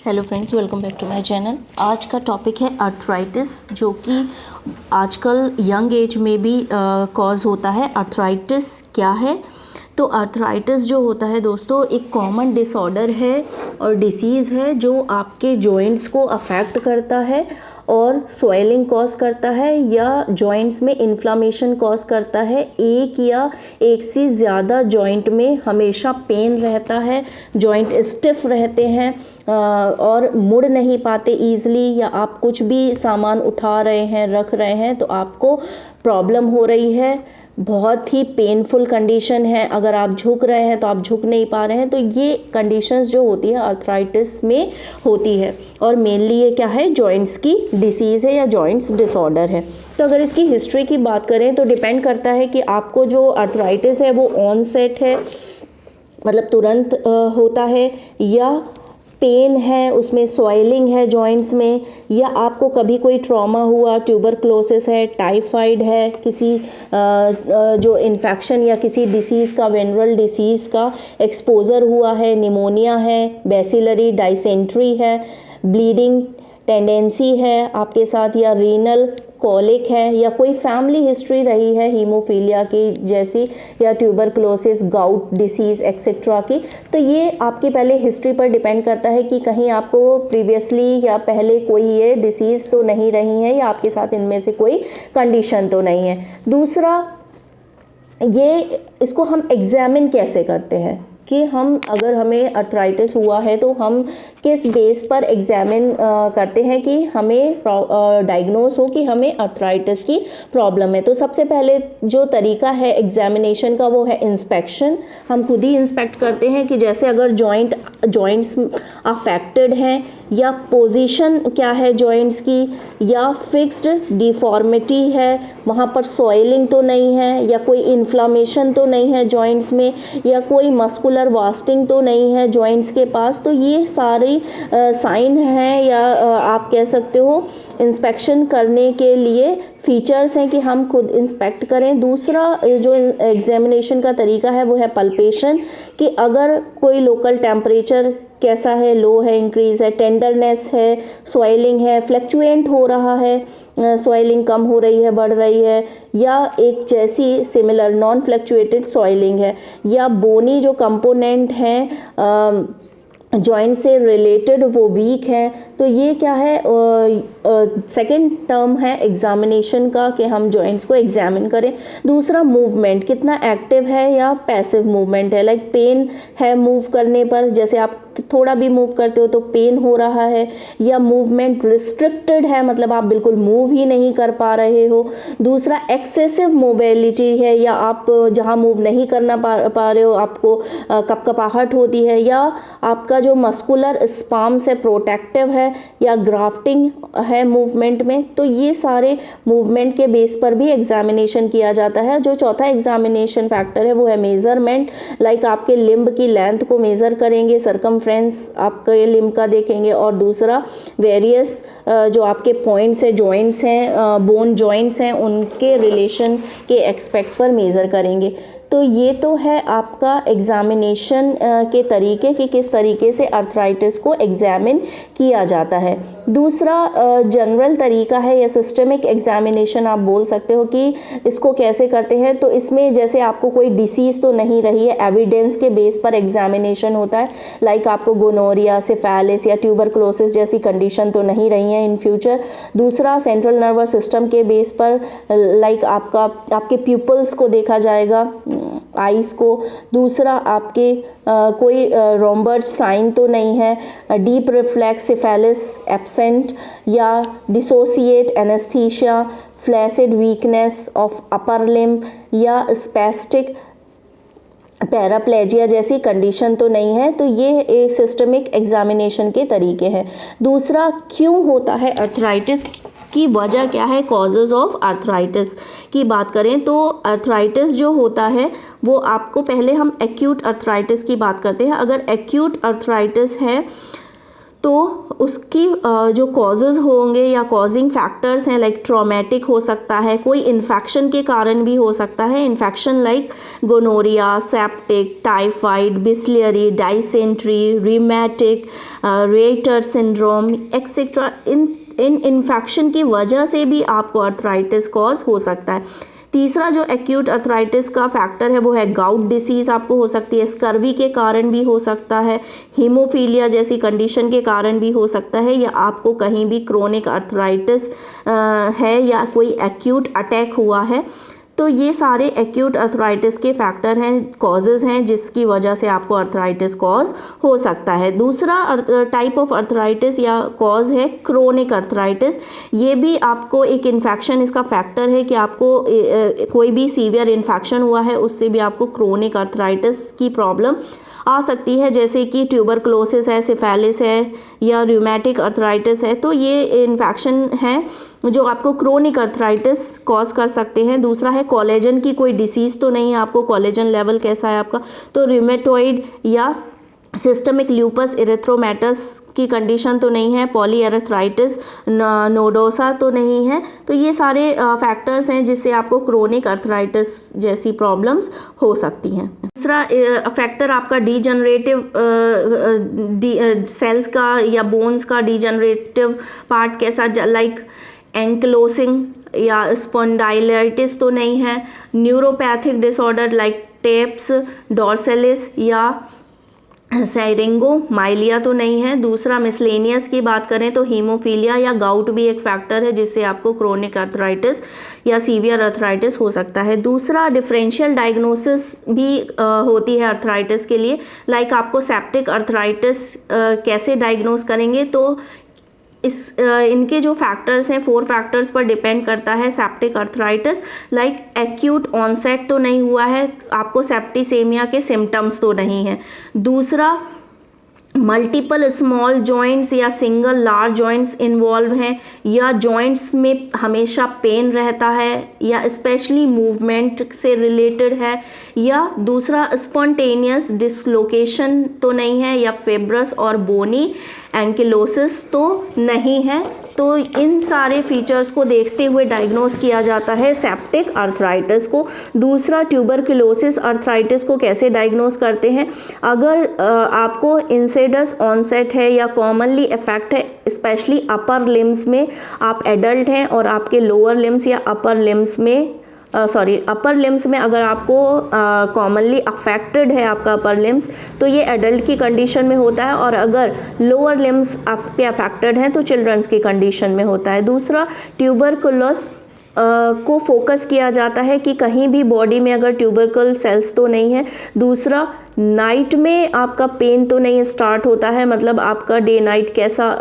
Hello friends, welcome back to my channel. आज का topic है अर्थराइटिस, जो कि आजकल यंग एज में भी कॉज होता है। अर्थराइटिस क्या है? तो अर्थराइटिस जो होता है दोस्तों, एक कॉमन डिसऑर्डर है और डिसीज़ है जो आपके जॉइंट्स को अफेक्ट करता है और स्वेलिंग कॉज करता है या जॉइंट्स में इन्फ्लामेशन कॉज करता है। एक या एक से ज़्यादा जॉइंट में हमेशा पेन रहता है, जॉइंट स्टिफ रहते हैं और मुड़ नहीं पाते ईज़िली, या आप कुछ भी सामान उठा रहे हैं, रख रहे हैं तो आपको प्रॉब्लम हो रही है। बहुत ही पेनफुल कंडीशन है। अगर आप झुक रहे हैं तो आप झुक नहीं पा रहे हैं। तो ये कंडीशंस जो होती है अर्थराइटिस में होती है, और मेनली ये क्या है, जॉइंट्स की डिसीज़ है या जॉइंट्स डिसऑर्डर है। तो अगर इसकी हिस्ट्री की बात करें तो डिपेंड करता है कि आपको जो अर्थराइटिस है वो ऑनसेट है, मतलब तुरंत होता है, या पेन है, उसमें सॉइलिंग है जॉइंट्स में, या आपको कभी कोई ट्रॉमा हुआ, ट्यूबरक्लोसिस है, टाइफाइड है, किसी जो इन्फेक्शन या किसी डिसीज़ का, वेनरल डिसीज़ का एक्सपोजर हुआ है, निमोनिया है, बैसिलरी डाइसेंट्री है, ब्लीडिंग टेंडेंसी है आपके साथ, या रीनल कॉलिक है, या कोई फैमिली हिस्ट्री रही है हीमोफीलिया की जैसी, या ट्यूबरक्लोसिस, गाउट डिसीज़ एक्सेट्रा की। तो ये आपकी पहले हिस्ट्री पर डिपेंड करता है कि कहीं आपको प्रीवियसली या पहले कोई ये डिसीज़ तो नहीं रही है, या आपके साथ इनमें से कोई कंडीशन तो नहीं है। दूसरा, ये इसको हम एग्जामिन कैसे करते हैं कि हम अगर हमें अर्थराइटिस हुआ है तो हम किस बेस पर एग्जामिन करते हैं कि हमें डायग्नोस हो कि हमें अर्थराइटिस की प्रॉब्लम है। तो सबसे पहले जो तरीका है एग्जामिनेशन का वो है इंस्पेक्शन। हम खुद ही इंस्पेक्ट करते हैं कि जैसे अगर जॉइंट्स अफेक्टेड हैं, या पोजीशन क्या है जॉइंट्स की, या फिक्स्ड डिफॉर्मिटी है, वहाँ पर सॉइलिंग तो नहीं है, या कोई इन्फ्लामेशन तो नहीं है जॉइंट्स में, या कोई मस्कुलर वास्टिंग तो नहीं है जॉइंट्स के पास। तो ये सारी साइन हैं, या आप कह सकते हो इंस्पेक्शन करने के लिए फीचर्स हैं कि हम खुद इंस्पेक्ट करें। दूसरा जो एग्जामिनेशन का तरीका है वो है पल्पेशन, कि अगर कोई लोकल टेम्परेचर कैसा है, लो है, इंक्रीज़ है, टेंडरनेस है, सॉइलिंग है, फ्लक्चुएंट हो रहा है, सॉइलिंग कम हो रही है, बढ़ रही है, या एक जैसी सिमिलर नॉन फ्लक्चुएटेड सॉइलिंग है, या बोनी जो कंपोनेंट हैं जॉइंट से रिलेटेड वो वीक हैं। तो ये क्या है, सेकंड टर्म है एग्जामिनेशन का कि हम जॉइंट्स को एग्जामिन करें। दूसरा, मूवमेंट कितना एक्टिव है या पैसिव मूवमेंट है, लाइक पेन है मूव करने पर, जैसे आप थोड़ा भी मूव करते हो तो पेन हो रहा है, या मूवमेंट रिस्ट्रिक्टेड है, मतलब आप बिल्कुल मूव ही नहीं कर पा रहे हो। दूसरा, एक्सेसिव मोबिलिटी है, या आप जहाँ मूव नहीं करना पा रहे हो आपको कपकपाहट होती है, या आपका जो मस्कुलर स्पाम्स है प्रोटेक्टिव है, या ग्राफ्टिंग है मूवमेंट में। तो ये सारे मूवमेंट के बेस पर भी एग्जामिनेशन किया जाता है। जो चौथा एग्जामिनेशन फैक्टर है वो है मेजरमेंट, लाइक आपके लिम्ब की लेंथ को मेज़र करेंगे, सरकमफ्रेंस आपके लिम्ब का देखेंगे। और दूसरा, वेरियस जो आपके पॉइंट्स है, जॉइंट्स हैं, बोन जॉइंट्स हैं, उनके रिलेशन के एक्सपेक्ट पर मेज़र करेंगे। तो ये तो है आपका एग्जामिनेशन के तरीके कि किस तरीके से अर्थराइटिस को एग्जामिन किया जाता है। दूसरा जनरल तरीका है या सिस्टमिक एग्जामिनेशन आप बोल सकते हो कि इसको कैसे करते हैं। तो इसमें जैसे आपको कोई डिसीज़ तो नहीं रही है, एविडेंस के बेस पर एग्जामिनेशन होता है, लाइक आपको गोनोरिया, सिफेलिस या ट्यूबरक्लोसिस जैसी कंडीशन तो नहीं रही है इन फ्यूचर। दूसरा, सेंट्रल नर्वस सिस्टम के बेस पर, लाइक आपके प्यूपल्स को देखा जाएगा, आइज़ को। दूसरा, आपके कोई रोम्बर्ट साइन तो नहीं है, डीप रिफ्लेक्स सिफेलिस एब्सेंट, या dissociate anaesthesia, flaccid weakness of upper limb, या स्पेस्टिक पैराप्लेजिया जैसी कंडीशन तो नहीं है। तो ये एक सिस्टमिक एग्जामिनेशन के तरीके हैं। दूसरा, क्यों होता है अर्थराइटिस की वजह क्या है, कॉजेज़ ऑफ अर्थराइटिस की बात करें तो अर्थराइटिस जो होता है वो आपको, पहले हम एक्यूट अर्थराइटिस की बात करते हैं। अगर एक्यूट अर्थराइटिस है तो उसकी जो कॉजेज़ होंगे या कॉजिंग फैक्टर्स हैं, लाइक ट्रॉमेटिक हो सकता है, कोई इन्फेक्शन के कारण भी हो सकता है, infection like gonorrhoea, septic, typhoid, Bisleri, dysentery, rheumatic, Reiter syndrome etcetera. इन इन्फेक्शन की वजह से भी आपको अर्थराइटिस कॉज हो सकता है। तीसरा जो एक्यूट अर्थराइटिस का फैक्टर है वो है गाउट डिसीज़ आपको हो सकती है, स्कर्वी के कारण भी हो सकता है, हीमोफीलिया जैसी कंडीशन के कारण भी हो सकता है, या आपको कहीं भी क्रोनिक अर्थराइटिस है या कोई एक्यूट अटैक हुआ है। तो ये सारे एक्यूट अर्थराइटिस के फैक्टर हैं, कॉजेज़ हैं जिसकी वजह से आपको अर्थराइटिस कॉज हो सकता है। दूसरा टाइप ऑफ अर्थराइटिस या कॉज है क्रोनिक अर्थराइटिस। ये भी आपको एक इन्फेक्शन इसका फैक्टर है कि आपको कोई भी सीवियर इन्फेक्शन हुआ है, उससे भी आपको क्रोनिक अर्थराइटिस की प्रॉब्लम आ सकती है, जैसे कि ट्यूबरक्लोसिस है, सिफेलिस है या रूमेटिक अर्थराइटिस है। तो ये इन्फेक्शन है जो आपको क्रोनिक अर्थराइटिस कॉज कर सकते हैं। दूसरा है कोलेजन की कोई डिसीज़ तो नहीं है, आपको कोलेजन लेवल कैसा है आपका, तो रूमेटॉइड या सिस्टमिक ल्यूपस इरिथ्रोमेटस की कंडीशन तो नहीं है, पॉलीएरिथ्राइटिस नोडोसा तो नहीं है। तो ये सारे फैक्टर्स हैं जिससे आपको क्रोनिक अर्थराइटिस जैसी प्रॉब्लम्स हो सकती हैं। दूसरा फैक्टर आपका डीजनरेटिव सेल्स का या बोन्स का डीजनरेटिव पार्ट कैसा, लाइक एंक्लोसिंग या स्पॉन्डाइलाइटिस तो नहीं है, न्यूरोपैथिक डिसऑर्डर लाइक टेप्स डॉर्सेलिस या साइरिंगोमाइलिया तो नहीं है। दूसरा मिसलेनियस की बात करें तो हीमोफीलिया या गाउट भी एक फैक्टर है जिससे आपको क्रोनिक अर्थराइटिस या सीवियर अर्थराइटिस हो सकता है। दूसरा डिफरेंशियल डायग्नोसिस भी होती है अर्थराइटिस के लिए, लाइक आपको सेप्टिक अर्थराइटिस कैसे डायग्नोस करेंगे, तो इनके जो फैक्टर्स हैं 4 फैक्टर्स पर डिपेंड करता है septic arthritis, like acute onset तो नहीं हुआ है, आपको सेप्टिसेमिया के सिम्टम्स तो नहीं है। दूसरा मल्टीपल स्मॉल जॉइंट्स या सिंगल लार्ज जॉइंट्स इन्वॉल्व हैं, या जॉइंट्स में हमेशा पेन रहता है, या स्पेशली मूवमेंट से रिलेटेड है, या दूसरा स्पॉन्टेनियस डिसलोकेशन तो नहीं है, या फेब्रस और बोनी एंकिलोसिस तो नहीं है। तो इन सारे फीचर्स को देखते हुए डायग्नोस किया जाता है सेप्टिक अर्थराइटिस को। दूसरा ट्यूबरक्लोसिस अर्थराइटिस को कैसे डायग्नोस करते हैं, अगर आपको इंसिडस ऑनसेट है या कॉमनली इफेक्ट है स्पेशली अपर लिम्स में, आप एडल्ट हैं और आपके लोअर लिम्स या अपर लिम्स में अपर लिम्स में अगर आपको कॉमनली अफेक्टेड है आपका अपर लिम्स, तो ये एडल्ट की कंडीशन में होता है, और अगर लोअर लिम्स आपके अफेक्टेड हैं तो चिल्ड्रंस की कंडीशन में होता है। दूसरा ट्यूबरकुलोस को फोकस किया जाता है कि कहीं भी बॉडी में अगर ट्यूबरकल सेल्स तो नहीं है। दूसरा नाइट में आपका पेन तो नहीं स्टार्ट होता है, मतलब आपका डे नाइट कैसा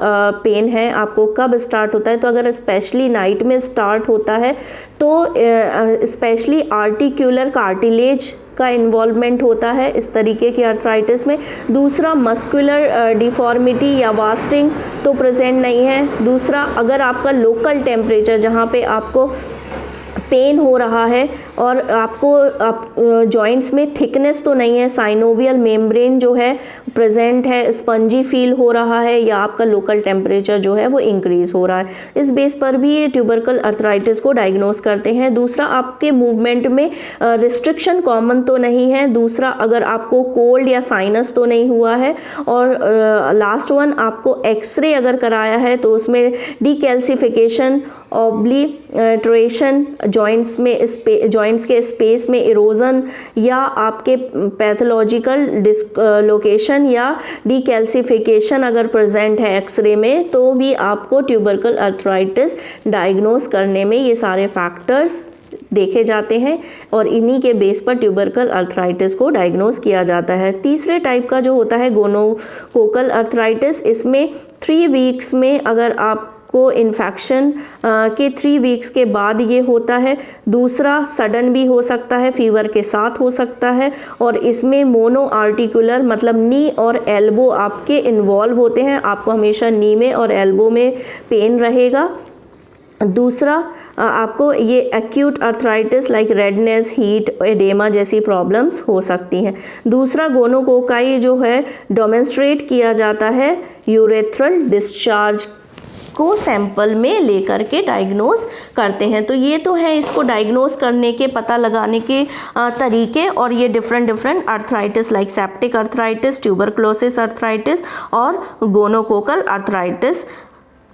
पेन है, आपको कब स्टार्ट होता है, तो अगर स्पेशली नाइट में स्टार्ट होता है तो स्पेशली आर्टिक्यूलर कार्टिलेज का इन्वॉल्वमेंट होता है इस तरीके की अर्थराइटिस में। दूसरा मस्कुलर डिफॉर्मिटी या वास्टिंग तो प्रेजेंट नहीं है। दूसरा अगर आपका लोकल टेम्परेचर जहाँ पे आपको पेन हो रहा है और आपको जॉइंट्स में थिकनेस तो नहीं है, साइनोवियल मेम्ब्रेन जो है प्रेजेंट है, स्पंजी फील हो रहा है, या आपका लोकल टेम्परेचर जो है वो इंक्रीज़ हो रहा है, इस बेस पर भी ये ट्यूबरकल अर्थराइटिस को डायग्नोस करते हैं। दूसरा आपके मूवमेंट में रिस्ट्रिक्शन कॉमन तो नहीं है। दूसरा अगर आपको कोल्ड या साइनस तो नहीं हुआ है। और लास्ट वन आपको एक्सरे अगर कराया है तो उसमें डीकैल्सिफिकेशन, ऑब्लिटरेशन, जॉइंट्स के स्पेस में इरोजन, या आपके पैथोलॉजिकल डिसलोकेशन या डीकैल्सिफिकेशन अगर प्रेजेंट है एक्सरे में, तो भी आपको ट्यूबरकल अर्थराइटिस डायग्नोस करने में ये सारे फैक्टर्स देखे जाते हैं और इन्हीं के बेस पर ट्यूबरकल अर्थराइटिस को डायग्नोस किया जाता है। तीसरे टाइप का जो होता है गोनोकोकल अर्थराइटिस, इसमें 3 वीक्स में अगर आप को इन्फेक्शन के 3 वीक्स के बाद ये होता है। दूसरा सडन भी हो सकता है, फीवर के साथ हो सकता है, और इसमें मोनो आर्टिकुलर मतलब नी और एल्बो आपके इन्वॉल्व होते हैं। आपको हमेशा नी में और एल्बो में पेन रहेगा। दूसरा आपको ये acute arthritis like redness, heat, oedema जैसी प्रॉब्लम्स हो सकती हैं। दूसरा गोनोकोकाई जो है डेमोंस्ट्रेट किया जाता है यूरेथ्रल डिस्चार्ज को सैंपल में लेकर के डायग्नोस करते हैं। तो ये तो है इसको डायग्नोस करने के, पता लगाने के तरीके, और ये different arthritis like septic arthritis, tuberculosis arthritis और गोनोकोकल अर्थराइटिस।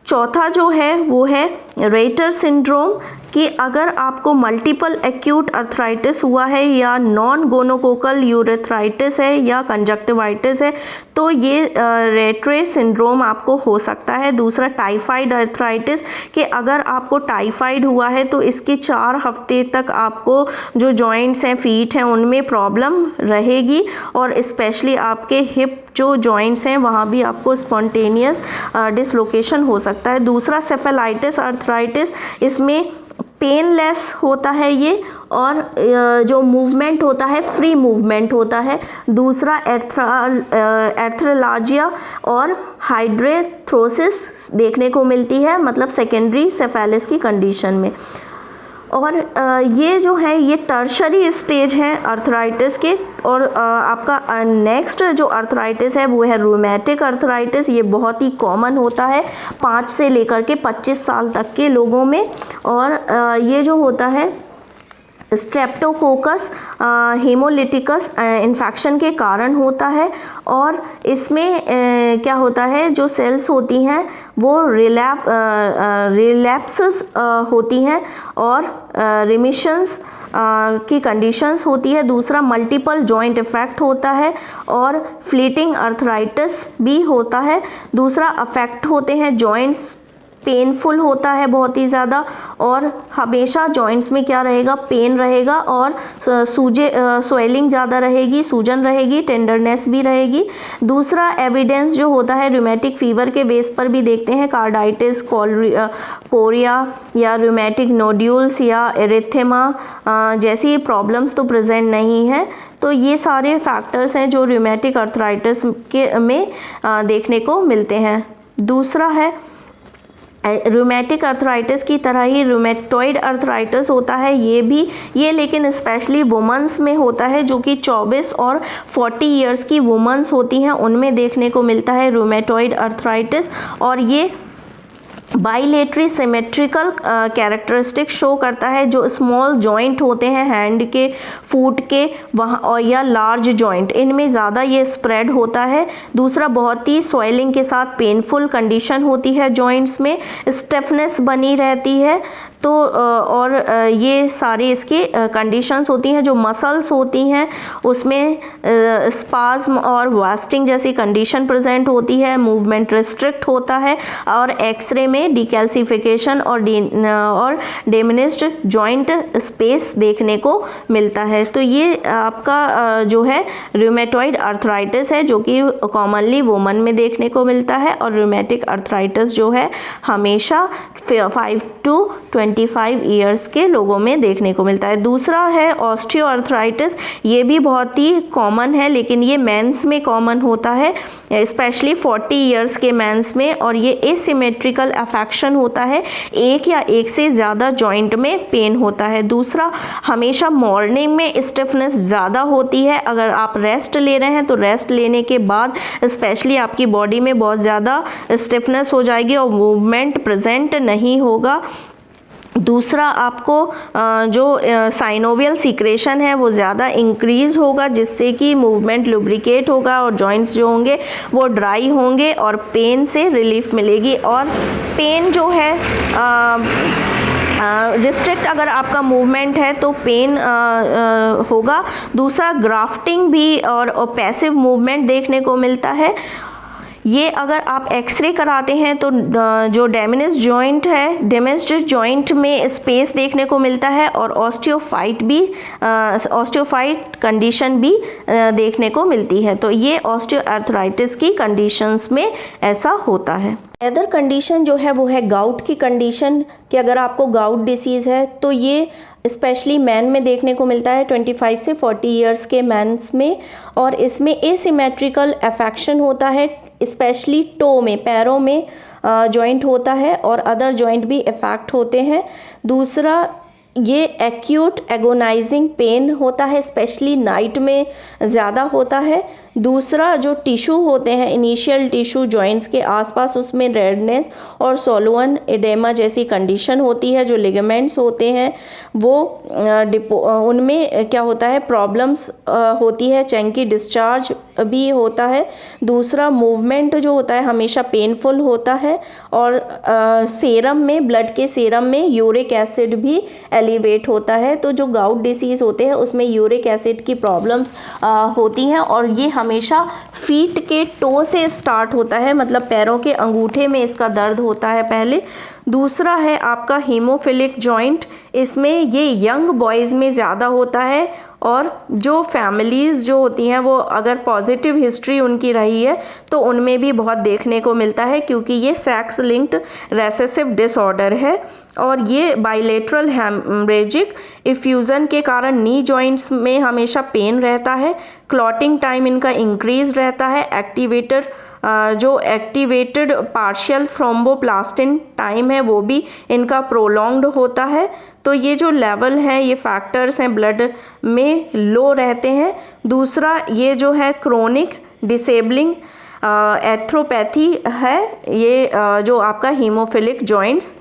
चौथा जो है वो है रेटर सिंड्रोम, कि अगर आपको मल्टीपल एक्यूट अर्थराइटिस हुआ है या नॉन गोनोकोकल यूरेथ्राइटिस है या कंजक्टिवाइटिस है तो ये रेटरे सिंड्रोम आपको हो सकता है। दूसरा टाइफाइड अर्थराइटिस, कि अगर आपको टाइफाइड हुआ है तो इसके 4 हफ्ते तक आपको जो जॉइंट्स हैं, फीट हैं, उनमें प्रॉब्लम रहेगी, और स्पेशली आपके हिप जो जॉइंट्स हैं वहाँ भी आपको स्पॉन्टेनियस डिसलोकेशन हो सकता है। दूसरा सेफेलाइटिस अर्थराइटिस, इसमें पेनलेस होता है ये, और जो मूवमेंट होता है फ्री मूवमेंट होता है। दूसरा एर्थ्रेलाजिया और हाइड्रेथ्रोसिस देखने को मिलती है, मतलब सेकेंडरी सेफेलिस की कंडीशन में। और ये जो है ये टर्शरी स्टेज है अर्थराइटिस के। और आपका नेक्स्ट जो अर्थराइटिस है वो है रूमेटिक अर्थराइटिस। ये बहुत ही कॉमन होता है 5 से लेकर के 25 साल तक के लोगों में, और ये जो होता है स्ट्रेप्टोकोकस हेमोलिटिकस इन्फेक्शन के कारण होता है। और इसमें क्या होता है, जो सेल्स होती हैं वो रिलैप्सेस होती हैं और रिमिशंस की कंडीशंस होती है। दूसरा मल्टीपल जॉइंट इफेक्ट होता है और फ्लीटिंग अर्थराइटिस भी होता है। दूसरा अफेक्ट होते हैं जॉइंट्स, पेनफुल होता है बहुत ही ज़्यादा, और हमेशा जॉइंट्स में क्या रहेगा, पेन रहेगा, और स्वेलिंग ज़्यादा रहेगी, सूजन रहेगी, टेंडरनेस भी रहेगी। दूसरा एविडेंस जो होता है रूमेटिक फीवर के बेस पर भी देखते हैं, कार्डाइटिस, कोरिया या रूमेटिक नोड्यूल्स या एरिथेमा जैसी प्रॉब्लम्स तो प्रेजेंट नहीं है। तो ये सारे फैक्टर्स हैं जो रूमेटिक अर्थराइटिस में देखने को मिलते हैं। दूसरा है रूमेटिक अर्थराइटिस की तरह ही रूमेटॉइड अर्थराइटिस होता है, ये लेकिन स्पेशली वुमेंस में होता है, जो कि 24 और 40 इयर्स की वुमेंस होती हैं, उनमें देखने को मिलता है रूमेटॉइड अर्थराइटिस। और ये बाइलेटरी सिमेट्रिकल कैरेक्टरिस्टिक शो करता है। जो स्मॉल जॉइंट होते हैं हैंड के, फुट के वहाँ, और या लार्ज जॉइंट, इनमें ज़्यादा ये स्प्रेड होता है। दूसरा बहुत ही स्वेलिंग के साथ पेनफुल कंडीशन होती है जॉइंट्स में, स्टिफनेस बनी रहती है। तो और ये सारी इसकी कंडीशंस होती हैं। जो मसल्स होती हैं उसमें स्पाज्म और वास्टिंग जैसी कंडीशन प्रेजेंट होती है, मूवमेंट रिस्ट्रिक्ट होता है, और एक्सरे में डिकैल्सिफिकेशन और डिमिनिश्ड जॉइंट स्पेस देखने को मिलता है। तो ये आपका जो है रूमेटॉइड अर्थराइटिस है, जो कि कॉमनली वुमन में देखने को मिलता है, और रूमेटिक अर्थराइटिस जो है हमेशा 5 to 25 इयर्स के लोगों में देखने को मिलता है। दूसरा है ऑस्टियोआर्थराइटिस, ये भी बहुत ही कॉमन है, लेकिन ये मेंस में कॉमन होता है, स्पेशली 40 इयर्स के मेंस में, और ये एसिमेट्रिकल अफेक्शन होता है, एक या एक से ज़्यादा जॉइंट में पेन होता है। दूसरा हमेशा मॉर्निंग में स्टिफनेस ज़्यादा होती है। अगर आप रेस्ट ले रहे हैं तो रेस्ट लेने के बाद स्पेशली आपकी बॉडी में बहुत ज़्यादा स्टिफनेस हो जाएगी और मूवमेंट प्रेजेंट नहीं होगा। दूसरा आपको जो साइनोवियल सीक्रेशन है वो ज़्यादा इंक्रीज़ होगा, जिससे कि मूवमेंट लुब्रिकेट होगा और जॉइंट्स जो होंगे वो ड्राई होंगे और पेन से रिलीफ मिलेगी। और पेन जो है रिस्ट्रिक्ट अगर आपका मूवमेंट है तो पेन होगा। दूसरा ग्राफ्टिंग भी और पैसिव मूवमेंट देखने को मिलता है। ये अगर आप एक्सरे कराते हैं तो जो डैमेज्ड जॉइंट है, डैमेज्ड जॉइंट में स्पेस देखने को मिलता है, और ऑस्टियोफाइट कंडीशन भी देखने को मिलती है। तो ये ऑस्टियोआर्थराइटिस की कंडीशंस में ऐसा होता है। अदर कंडीशन जो है वो है गाउट की कंडीशन, कि अगर आपको गाउट डिसीज़ है तो ये स्पेशली मैन में देखने को मिलता है 25 से 40 इयर्स के मैंस में, और इसमें एसिमेट्रिकल अफेक्शन होता है स्पेशली टो में, पैरों में जॉइंट होता है और अदर जॉइंट भी इफ़ेक्ट होते हैं। दूसरा, ये एक्यूट एगोनाइजिंग पेन होता है, स्पेशली नाइट में ज़्यादा होता है। दूसरा, जो टिश्यू होते हैं, इनिशियल टिश्यू जॉइंट्स के आसपास, उसमें रेडनेस और सोलुअन एडेमा जैसी कंडीशन होती है। जो लिगामेंट्स होते हैं वो उनमें क्या होता है, प्रॉब्लम्स होती है, चंकी डिस्चार्ज भी होता है। दूसरा, मूवमेंट जो होता है हमेशा पेनफुल होता है। और सेरम में, ब्लड के सेरम में यूरिक एसिड भी एलिवेट होता है। तो जो गाउट डिसीज़ होते हैं उसमें यूरिक एसिड की प्रॉब्लम्स होती हैं और ये हमेशा फीट के टो से स्टार्ट होता है, मतलब पैरों के अंगूठे में इसका दर्द होता है पहले। दूसरा है आपका हीमोफिलिक जॉइंट, इसमें ये यंग बॉयज़ में ज़्यादा होता है। और जो फैमिलीज़ जो होती हैं वो अगर पॉजिटिव हिस्ट्री उनकी रही है तो उनमें भी बहुत देखने को मिलता है, क्योंकि ये सेक्स लिंक्ड रेसेसिव डिसऑर्डर है। और ये बाइलेटरल हेमरेजिक इफ्यूज़न के कारण नी जॉइंट्स में हमेशा पेन रहता है। क्लॉटिंग टाइम इनका इंक्रीज रहता है। जो एक्टिवेटेड पार्शियल थ्रोम्बोप्लास्टिन टाइम है वो भी इनका प्रोलॉन्ग्ड होता है। तो ये जो लेवल हैं, ये फैक्टर्स हैं, ब्लड में लो रहते हैं। दूसरा, ये जो है क्रोनिक डिसेबलिंग एथ्रोपैथी है, ये जो आपका हीमोफिलिक जॉइंट्स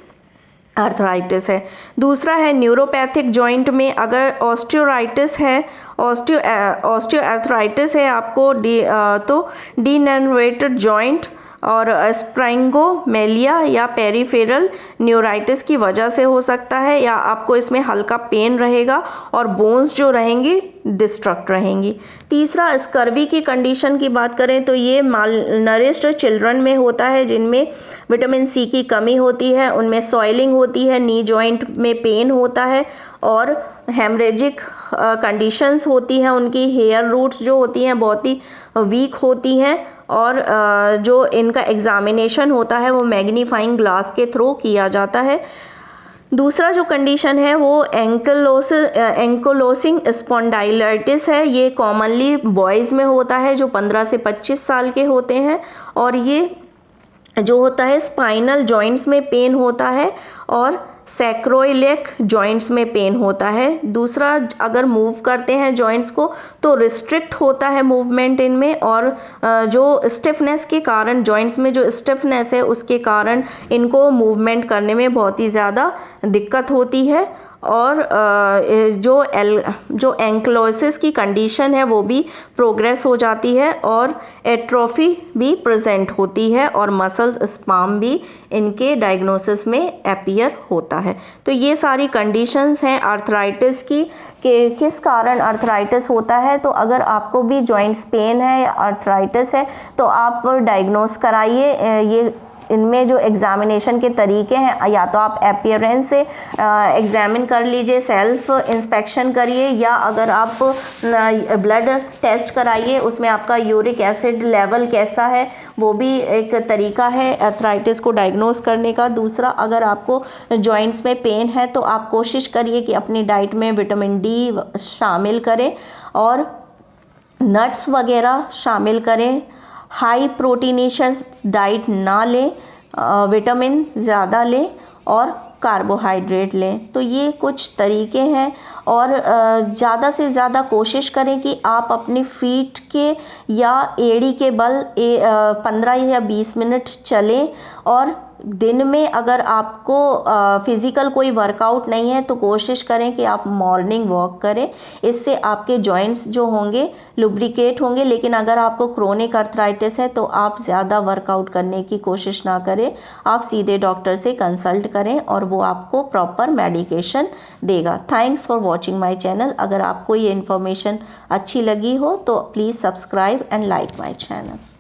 आर्थराइटिस है। दूसरा है न्यूरोपैथिक जॉइंट में अगर ऑस्टियोराइटिस है, ऑस्टियोआर्थराइटिस है आपको, तो डीनर्वेटेड जॉइंट और स्प्राइंगोमेलिया या पेरिफेरल न्यूराइटिस की वजह से हो सकता है, या आपको इसमें हल्का पेन रहेगा और बोन्स जो रहेंगी डिस्ट्रक्ट रहेंगी। तीसरा, स्कर्वी की कंडीशन की बात करें तो ये मालनरिश्ड चिल्ड्रन में होता है, जिनमें विटामिन सी की कमी होती है, उनमें सॉइलिंग होती है, नी जॉइंट में पेन होता है और हेमरेजिक कंडीशंस होती हैं। उनकी हेयर रूट्स जो होती हैं बहुत ही वीक होती हैं और जो इनका एग्जामिनेशन होता है वो मैग्नीफाइंग ग्लास के थ्रू किया जाता है। दूसरा जो कंडीशन है वो एंकोलोसिंग स्पॉन्डाइलाइटिस है। ये कॉमनली बॉयज़ में होता है जो 15 से 25 साल के होते हैं, और ये जो होता है स्पाइनल जॉइंट्स में पेन होता है और सैक्रोइलेक जॉइंट्स में पेन होता है। दूसरा, अगर मूव करते हैं जॉइंट्स को तो रिस्ट्रिक्ट होता है मूवमेंट इनमें, और जो स्टिफनेस के कारण, जॉइंट्स में जो स्टिफनेस है उसके कारण इनको मूवमेंट करने में बहुत ही ज़्यादा दिक्कत होती है। और जो एंक्लोसिस की कंडीशन है वो भी प्रोग्रेस हो जाती है और एट्रोफी भी प्रेजेंट होती है और मसल्स स्पाम भी इनके डायग्नोसिस में अपीयर होता है। तो ये सारी कंडीशंस हैं आर्थराइटिस की कि किस कारण आर्थराइटिस होता है। तो अगर आपको भी जॉइंट्स पेन है या आर्थराइटिस है तो आप डायग्नोस कराइए। ये इनमें जो एग्ज़ामिनेशन के तरीके हैं, या तो आप अपीयरेंस से एग्ज़ामिन कर लीजिए, सेल्फ इंस्पेक्शन करिए, या अगर आप ब्लड टेस्ट कराइए, उसमें आपका यूरिक एसिड लेवल कैसा है वो भी एक तरीका है आर्थराइटिस को डायग्नोस करने का। दूसरा, अगर आपको जॉइंट्स में पेन है तो आप कोशिश करिए कि अपनी डाइट में विटामिन डी शामिल करें और नट्स वगैरह शामिल करें। हाई प्रोटीनेशियस डाइट ना लें, विटामिन ज़्यादा लें और कार्बोहाइड्रेट लें। तो ये कुछ तरीके हैं, और ज़्यादा से ज़्यादा कोशिश करें कि आप अपनी फीट के या एड़ी के बल 15 या 20 मिनट चलें। और दिन में अगर आपको फिज़िकल कोई वर्कआउट नहीं है तो कोशिश करें कि आप मॉर्निंग वॉक करें, इससे आपके जॉइंट्स जो होंगे लुब्रिकेट होंगे। लेकिन अगर आपको क्रोनिक आर्थराइटिस है तो आप ज़्यादा वर्कआउट करने की कोशिश ना करें, आप सीधे डॉक्टर से कंसल्ट करें और वो आपको प्रॉपर मेडिकेशन देगा। Thanks for watching my channel. अगर आपको ये इन्फॉर्मेशन अच्छी लगी हो तो please subscribe and like my channel.